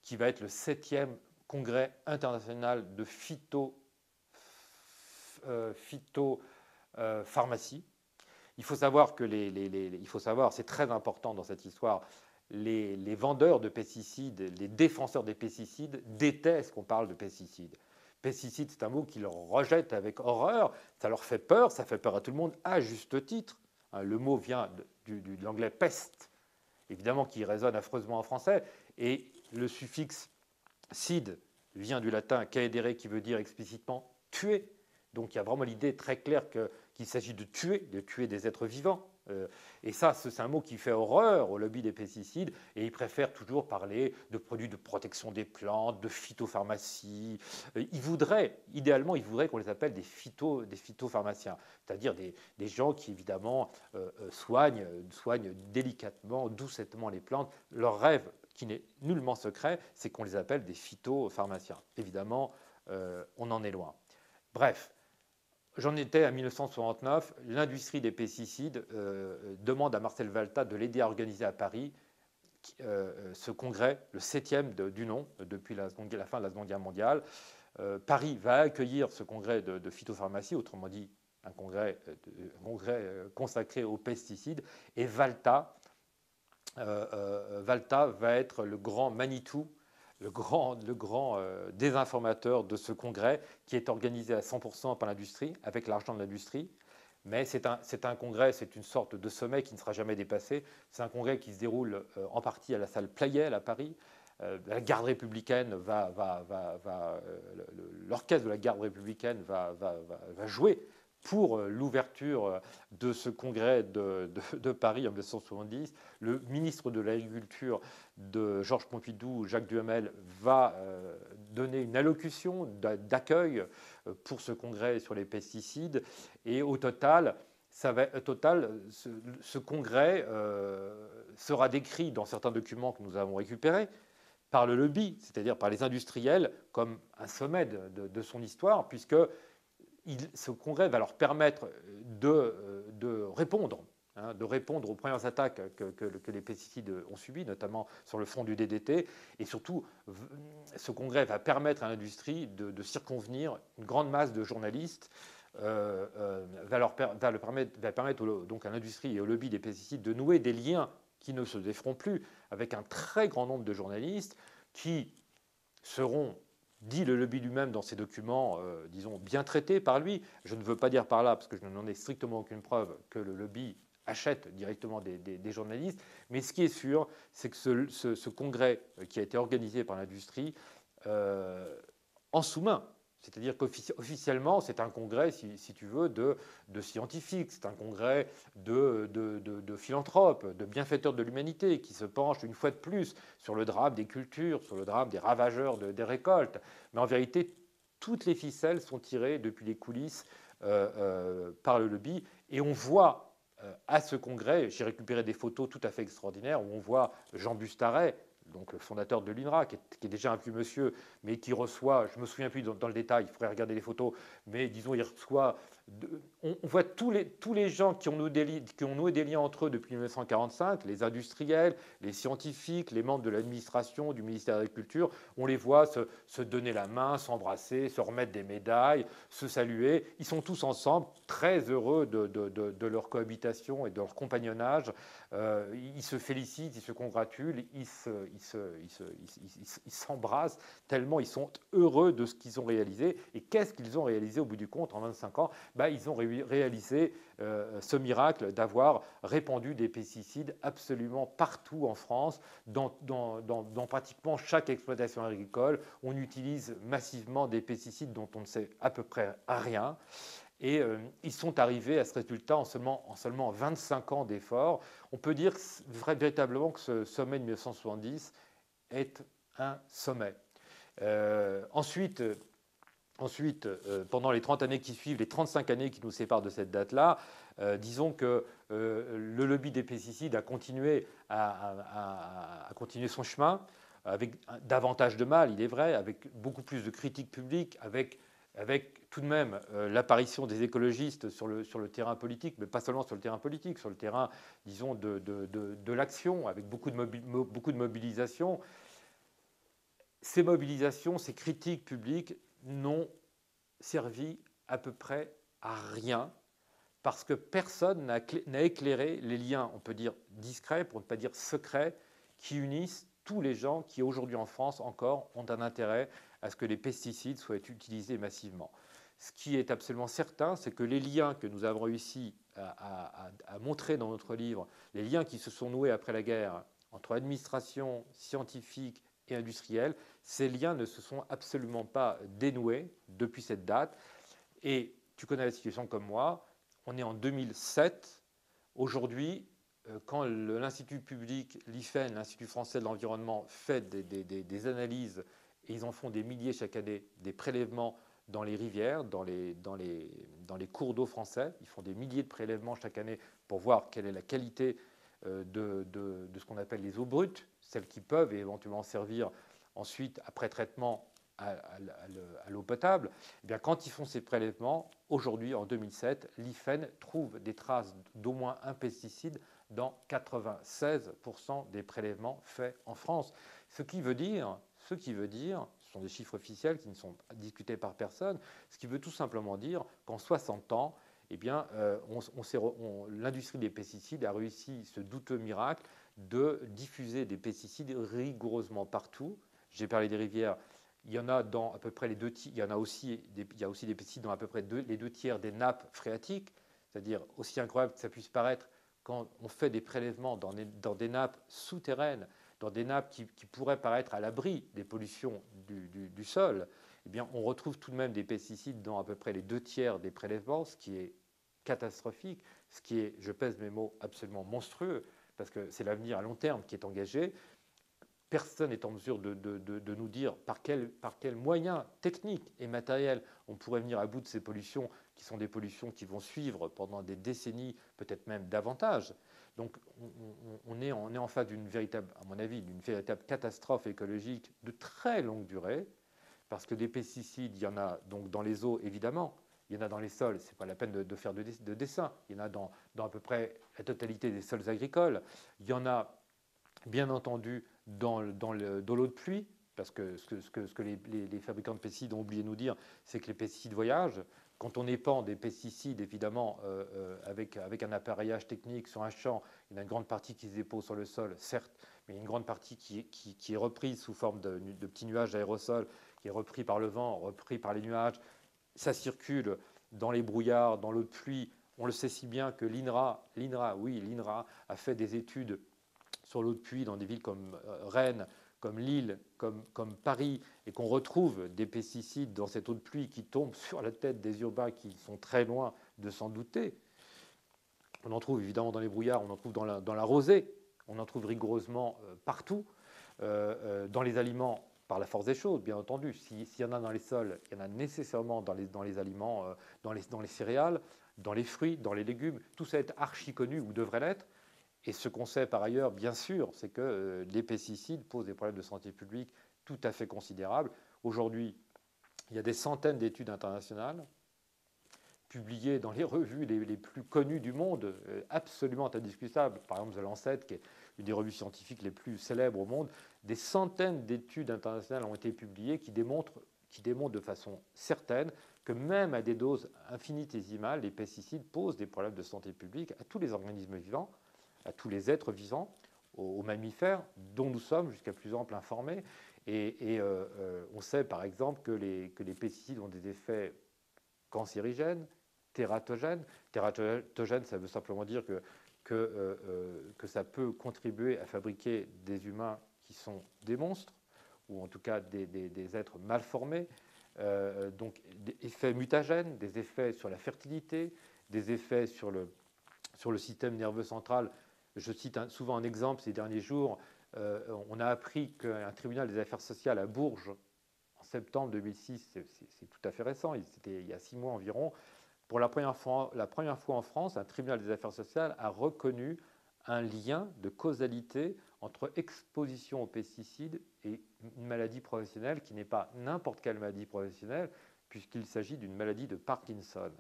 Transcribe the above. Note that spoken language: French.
qui va être le 7e congrès international de phytopharmacie. Il faut savoir que c'est très important dans cette histoire, les vendeurs de pesticides, les défenseurs des pesticides détestent qu'on parle de pesticides. Pesticides, c'est un mot qu'ils rejettent avec horreur, ça leur fait peur, ça fait peur à tout le monde, à juste titre. Le mot vient de l'anglais peste, évidemment, qui résonne affreusement en français, et le suffixe cide vient du latin caedere, qui veut dire explicitement tuer. Donc il y a vraiment l'idée très claire qu'il s'agit de tuer des êtres vivants. Et ça, c'est un mot qui fait horreur au lobby des pesticides, et ils préfèrent toujours parler de produits de protection des plantes, de phytopharmacie. Idéalement, ils voudraient qu'on les appelle des phytopharmaciens, c'est-à-dire des gens qui, évidemment, soignent délicatement, doucettement les plantes. Leur rêve, qui n'est nullement secret, c'est qu'on les appelle des phytopharmaciens. Évidemment, on en est loin. Bref, j'en étais à 1969. L'industrie des pesticides demande à Marcel Valta de l'aider à organiser à Paris ce congrès, le 7e du nom, depuis la fin de la Seconde Guerre mondiale. Paris va accueillir ce congrès de phytopharmacie, autrement dit un congrès consacré aux pesticides, et Valta va être le grand Manitou, le grand désinformateur de ce congrès qui est organisé à 100% par l'industrie, avec l'argent de l'industrie. Mais c'est un congrès, c'est une sorte de sommet qui ne sera jamais dépassé. C'est un congrès qui se déroule en partie à la salle Pleyel à Paris. La garde républicaine l'orchestre de la garde républicaine va jouer pour l'ouverture de ce congrès de Paris en 1970. Le ministre de l'Agriculture de Georges Pompidou, Jacques Duhamel, va donner une allocution d'accueil pour ce congrès sur les pesticides. Et au total, ce congrès sera décrit dans certains documents que nous avons récupérés par le lobby, c'est-à-dire par les industriels, comme un sommet de son histoire, puisque ce congrès va leur permettre de répondre aux premières attaques que les pesticides ont subies, notamment sur le front du DDT. Et surtout, ce congrès va permettre à l'industrie de circonvenir une grande masse de journalistes, va permettre donc à l'industrie et au lobby des pesticides de nouer des liens qui ne se déferont plus avec un très grand nombre de journalistes qui seront, dit le lobby lui-même dans ses documents, disons, bien traités par lui. Je ne veux pas dire par là, parce que je n'en ai strictement aucune preuve, que le lobby achète directement des journalistes. Mais ce qui est sûr, c'est que ce congrès qui a été organisé par l'industrie, en sous-main, c'est-à-dire qu'officiellement, c'est un congrès, si tu veux, de scientifiques, c'est un congrès de philanthropes, de bienfaiteurs de l'humanité, qui se penchent une fois de plus sur le drame des cultures, sur le drame des ravageurs des récoltes. Mais en vérité, toutes les ficelles sont tirées depuis les coulisses par le lobby. Et on voit à ce congrès, j'ai récupéré des photos tout à fait extraordinaires, où on voit Jean Bustaret, donc le fondateur de l'INRA, qui est déjà un vieux monsieur, mais qui reçoit, je ne me souviens plus dans le détail, il faudrait regarder les photos, mais disons, il reçoit, on voit tous les gens qui ont noué des liens entre eux depuis 1945, les industriels, les scientifiques, les membres de l'administration, du ministère de l'Agriculture, on les voit se donner la main, s'embrasser, se remettre des médailles, se saluer. Ils sont tous ensemble, très heureux de leur cohabitation et de leur compagnonnage. Ils se félicitent, ils se congratulent, ils s'embrassent tellement ils sont heureux de ce qu'ils ont réalisé. Et qu'est-ce qu'ils ont réalisé au bout du compte en 25 ans? Ils ont réalisé ce miracle d'avoir répandu des pesticides absolument partout en France, dans pratiquement chaque exploitation agricole. On utilise massivement des pesticides dont on ne sait à peu près rien. Et ils sont arrivés à ce résultat en seulement 25 ans d'efforts. On peut dire véritablement que ce sommet de 1970 est un sommet. Ensuite, pendant les 30 années qui suivent, les 35 années qui nous séparent de cette date-là, disons que le lobby des pesticides a continué son chemin, avec davantage de mal, il est vrai, avec beaucoup plus de critiques publiques, avec tout de même l'apparition des écologistes sur le terrain politique, mais pas seulement sur le terrain politique, sur le terrain, disons, de l'action, avec beaucoup de mobilisation. Ces mobilisations, ces critiques publiques n'ont servi à peu près à rien parce que personne n'a éclairé les liens, on peut dire discrets, pour ne pas dire secrets, qui unissent tous les gens qui aujourd'hui en France encore ont un intérêt à ce que les pesticides soient utilisés massivement. Ce qui est absolument certain, c'est que les liens que nous avons réussi à montrer dans notre livre, les liens qui se sont noués après la guerre entre administration, scientifique et industrielle, ces liens ne se sont absolument pas dénoués depuis cette date. Et tu connais la situation comme moi, on est en 2007. Aujourd'hui, quand l'Institut public, l'IFEN, l'Institut français de l'environnement, fait des analyses, et ils en font des milliers chaque année, des prélèvements dans les rivières, dans les cours d'eau français, ils font des milliers de prélèvements chaque année pour voir quelle est la qualité de ce qu'on appelle les eaux brutes, celles qui peuvent éventuellement servir ensuite, après traitement, à l'eau potable. Eh bien, quand ils font ces prélèvements, aujourd'hui, en 2007, l'IFEN trouve des traces d'au moins un pesticide dans 96% des prélèvements faits en France. Ce qui veut dire, ce sont des chiffres officiels qui ne sont discutés par personne, ce qui veut tout simplement dire qu'en 60 ans, eh bien, l'industrie des pesticides a réussi ce douteux miracle de diffuser des pesticides rigoureusement partout. J'ai parlé des rivières, il y en a dans à peu près les deux tiers, il y a aussi des pesticides dans à peu près les deux tiers des nappes phréatiques, c'est-à-dire aussi incroyable que ça puisse paraître, quand on fait des prélèvements dans des nappes souterraines, dans des nappes qui pourraient paraître à l'abri des pollutions du sol, eh bien, on retrouve tout de même des pesticides dans à peu près les deux tiers des prélèvements, ce qui est catastrophique, ce qui est, je pèse mes mots, absolument monstrueux, parce que c'est l'avenir à long terme qui est engagé. Personne n'est en mesure de nous dire par quels moyens techniques et matériels on pourrait venir à bout de ces pollutions, qui sont des pollutions qui vont suivre pendant des décennies, peut-être même davantage. Donc on est en face d'une véritable, à mon avis, d'une véritable catastrophe écologique de très longue durée, parce que des pesticides, il y en a donc dans les eaux, évidemment, il y en a dans les sols, ce n'est pas la peine de faire de dessin, il y en a dans à peu près la totalité des sols agricoles, il y en a bien entendu dans l'eau de pluie, parce que ce que les fabricants de pesticides ont oublié de nous dire, c'est que les pesticides voyagent. Quand on épand des pesticides, évidemment, avec un appareillage technique sur un champ, il y a une grande partie qui se dépose sur le sol, certes, mais il y a une grande partie qui est reprise sous forme de petits nuages d'aérosols, qui est repris par le vent, repris par les nuages. Ça circule dans les brouillards, dans l'eau de pluie. On le sait si bien que l'INRA a fait des études sur l'eau de pluie dans des villes comme Rennes, comme Lille, comme Paris, et qu'on retrouve des pesticides dans cette eau de pluie qui tombent sur la tête des urbains qui sont très loin de s'en douter. On en trouve évidemment dans les brouillards, on en trouve dans la rosée, on en trouve rigoureusement partout, dans les aliments, par la force des choses, bien entendu. S'il y en a dans les sols, il y en a nécessairement dans les aliments, dans les céréales, dans les fruits, dans les légumes. Tout ça est archi connu ou devrait l'être. Et ce qu'on sait par ailleurs, bien sûr, c'est que les pesticides posent des problèmes de santé publique tout à fait considérables. Aujourd'hui, il y a des centaines d'études internationales publiées dans les revues les plus connues du monde, absolument indiscutables. Par exemple, The Lancet, qui est une des revues scientifiques les plus célèbres au monde. Des centaines d'études internationales ont été publiées qui démontrent de façon certaine que même à des doses infinitésimales, les pesticides posent des problèmes de santé publique à tous les organismes vivants, à tous les êtres vivants, aux mammifères, dont nous sommes jusqu'à plus ample informés. Et on sait par exemple que les pesticides ont des effets cancérigènes, tératogènes. Tératogènes, ça veut simplement dire que ça peut contribuer à fabriquer des humains qui sont des monstres, ou en tout cas des êtres mal formés. Donc des effets mutagènes, des effets sur la fertilité, des effets sur le système nerveux central. Je cite souvent un exemple ces derniers jours. On a appris qu'un tribunal des affaires sociales à Bourges, en septembre 2006, c'est tout à fait récent, c'était il y a 6 mois environ, pour la première fois en France, un tribunal des affaires sociales a reconnu un lien de causalité entre exposition aux pesticides et une maladie professionnelle qui n'est pas n'importe quelle maladie professionnelle, puisqu'il s'agit d'une maladie de Parkinson.